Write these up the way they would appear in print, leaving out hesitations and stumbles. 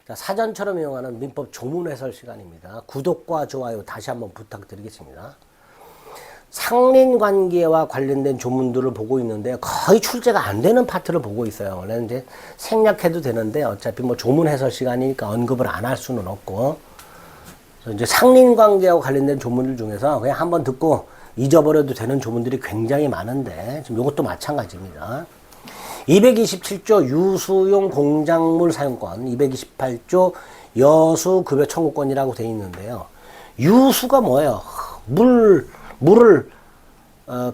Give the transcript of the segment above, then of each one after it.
자, 사전처럼 이용하는 민법 조문 해설 시간입니다. 구독과 좋아요 다시 한번 부탁드리겠습니다. 상린관계와 관련된 조문들을 보고 있는데 거의 출제가 안 되는 파트를 보고 있어요. 원래는 이제 생략해도 되는데 어차피 뭐 조문 해설 시간이니까 언급을 안 할 수는 없고, 이제 상린관계와 관련된 조문들 중에서 그냥 한번 듣고 잊어버려도 되는 조문들이 굉장히 많은데 지금 이것도 마찬가지입니다. 227조 유수용 공작물 사용권, 228조 여수급여 청구권이라고 되어 있는데요. 유수가 뭐예요? 물을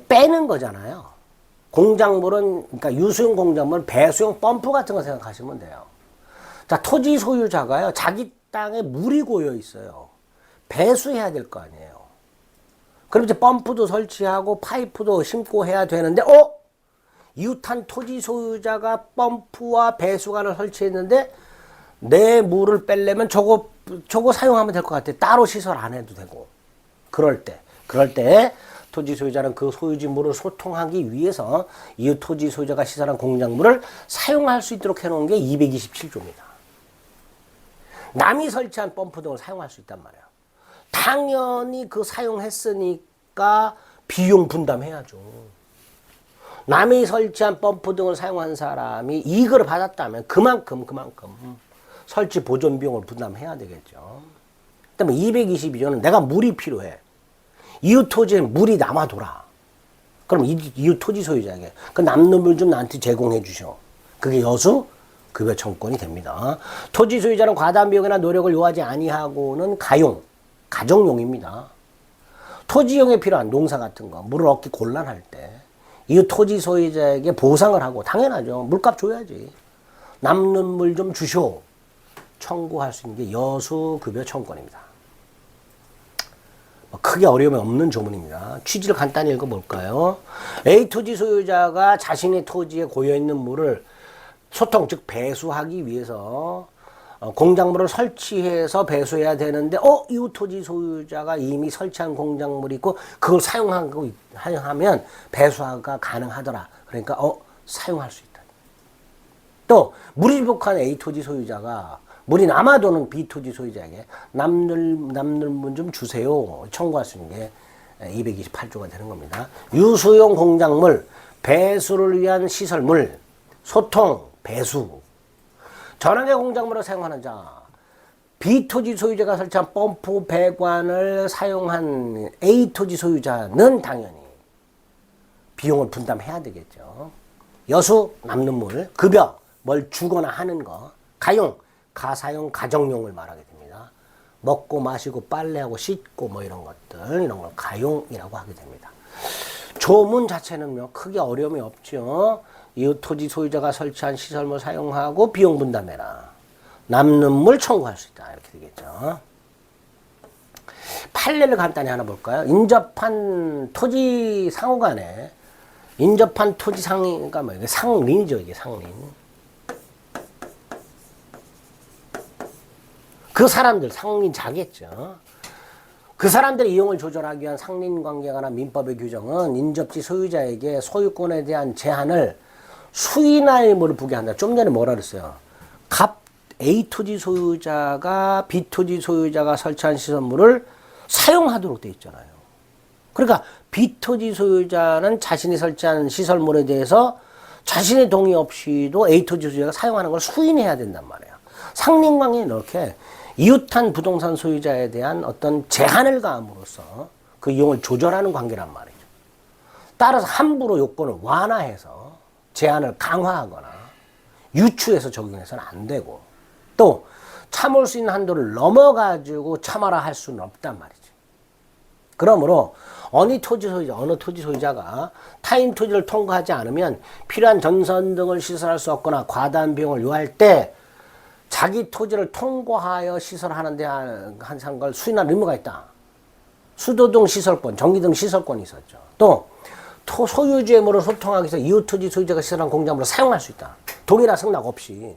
빼는 거잖아요. 공작물은, 그러니까 유수용 공작물은 배수용 펌프 같은 거 생각하시면 돼요. 자, 토지 소유자가요, 자기 땅에 물이 고여 있어요. 배수해야 될 거 아니에요. 그럼 이제 펌프도 설치하고 파이프도 심고 해야 되는데, 이웃한 토지 소유자가 펌프와 배수관을 설치했는데 내 물을 빼려면 저거 사용하면 될 것 같아. 따로 시설 안 해도 되고. 그럴 때 토지 소유자는 그 소유지 물을 소통하기 위해서 이웃 토지 소유자가 시설한 공작물을 사용할 수 있도록 해놓은 게 227조입니다. 남이 설치한 펌프 등을 사용할 수 있단 말이에요. 당연히 그 사용했으니까 비용 분담해야죠. 남이 설치한 펌프 등을 사용한 사람이 이익을 받았다면 그만큼 설치 보존 비용을 부담해야 되겠죠. 그다음에 222조는 내가 물이 필요해. 이웃 토지에 물이 남아돌아. 그럼 이웃 토지 소유자에게 그 남는 물 좀 나한테 제공해 주셔. 그게 여수 급여 청구권이 됩니다. 토지 소유자는 과다한 비용이나 노력을 요하지 아니하고는 가정용입니다. 토지용에 필요한 농사 같은 거, 물을 얻기 곤란할 때 이웃 토지 소유자에게 보상을 하고, 당연하죠. 물값 줘야지. 남는 물 좀 주쇼. 청구할 수 있는 게 여수급여 청구권입니다. 크게 어려움이 없는 조문입니다. 취지를 간단히 읽어볼까요? A 토지 소유자가 자신의 토지에 고여있는 물을 소통, 즉 배수하기 위해서 공작물을 설치해서 배수해야 되는데 이웃 토지 소유자가 이미 설치한 공작물이 있고 그걸 사용하면 배수가 가능하더라. 그러니까 사용할 수 있다. 또 물이 부족한 A 토지 소유자가 물이 남아도는 B 토지 소유자에게 남는 물 좀 주세요. 청구할 수 있는 게 228조가 되는 겁니다. 유수용 공작물, 배수를 위한 시설물, 소통, 배수. 전환의 공작물을 사용하는 자, B 토지 소유자가 설치한 펌프 배관을 사용한 A 토지 소유자는 당연히 비용을 분담해야 되겠죠. 여수, 남는 물, 급여, 뭘 주거나 하는 거, 가용, 가사용, 가정용을 말하게 됩니다. 먹고 마시고 빨래하고 씻고 뭐 이런 것들, 이런 걸 가용이라고 하게 됩니다. 조문 자체는요, 크게 어려움이 없죠. 이웃 토지 소유자가 설치한 시설물 사용하고 비용 분담해라. 남는 물 청구할 수 있다. 이렇게 되겠죠. 판례를 간단히 하나 볼까요? 인접한 토지 상호 간에 인접한 토지 상이가 뭐예요? 상린이죠. 이게 상린. 그 사람들, 상린자겠죠. 그 사람들의 이용을 조절하기 위한 상린관계에 관한 민법의 규정은 인접지 소유자에게 소유권에 대한 제한을 수인할 의무를 부게 한다. 좀 전에 뭐라 그랬어요? A 토지 소유자가 B 토지 소유자가 설치한 시설물을 사용하도록 되어 있잖아요. 그러니까 B 토지 소유자는 자신이 설치한 시설물에 대해서 자신의 동의 없이도 A 토지 소유자가 사용하는 걸 수인해야 된단 말이에요. 상린관계는 이렇게 이웃한 부동산 소유자에 대한 어떤 제한을 가함으로써 그 이용을 조절하는 관계란 말이죠. 따라서 함부로 요건을 완화해서 제한을 강화하거나 유추해서 적용해서는 안 되고, 또 참을 수 있는 한도를 넘어가지고 참아라 할 수는 없단 말이지. 그러므로 어느 토지 소유자가 타인 토지를 통과하지 않으면 필요한 전선 등을 시설할 수 없거나 과다한 비용을 요할 때 자기 토지를 통과하여 시설하는 데 한 걸 수인할 의무가 있다. 수도등 시설권, 전기등 시설권이 있었죠. 또 소유주의 물을 소통하기 위해서 이웃 토지 소유자가 시설한 공작물을 사용할 수 있다. 동의나 승낙 없이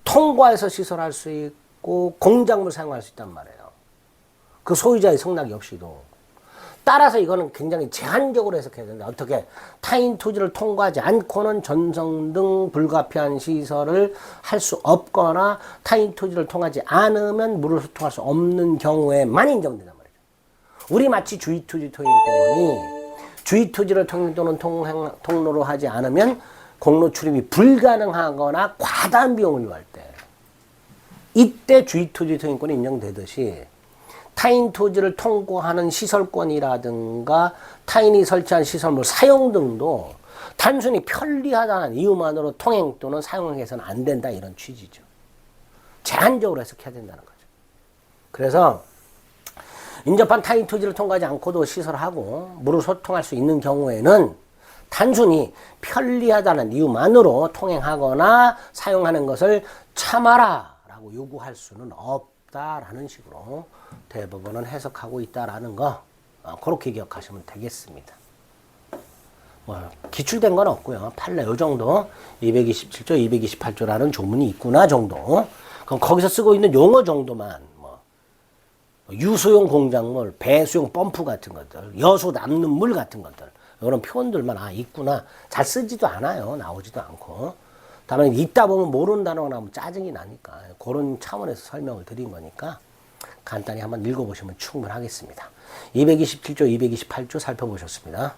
통과해서 시설할 수 있고 공작물 사용할 수 있단 말이에요. 그 소유자의 승낙이 없이도. 따라서 이거는 굉장히 제한적으로 해석해야 된다. 어떻게? 타인 토지를 통과하지 않고는 전선 등 불가피한 시설을 할 수 없거나 타인 토지를 통하지 않으면 물을 소통할 수 없는 경우에만 인정된단 말이죠. 우리 마치 주의토지 통행권이 주의토지를 통행 또는 통로로 하지 않으면 공로 출입이 불가능하거나 과다한 비용을 요할 때 이때 주의토지 통행권이 인정되듯이 타인 토지를 통과하는 시설권이라든가 타인이 설치한 시설물 사용 등도 단순히 편리하다는 이유만으로 통행 또는 사용해서는 안 된다 이런 취지죠. 제한적으로 해석해야 된다는 거죠. 그래서 인접한 타인 토지를 통과하지 않고도 시설하고 물을 소통할 수 있는 경우에는 단순히 편리하다는 이유만으로 통행하거나 사용하는 것을 참아라 라고 요구할 수는 없다라는 식으로 대법원은 해석하고 있다라는 거 그렇게 기억하시면 되겠습니다. 뭐 기출된 건 없고요. 판례 요 정도 227조, 228조라는 조문이 있구나 정도. 그럼 거기서 쓰고 있는 용어 정도만 뭐 유수용 공작물, 배수용 펌프 같은 것들, 여수 남는 물 같은 것들 이런 표현들만 있구나. 잘 쓰지도 않아요. 나오지도 않고. 다만 있다 보면 모르는 단어가 나오면 짜증이 나니까 그런 차원에서 설명을 드린 거니까 간단히 한번 읽어보시면 충분하겠습니다. 227조, 228조 살펴보셨습니다.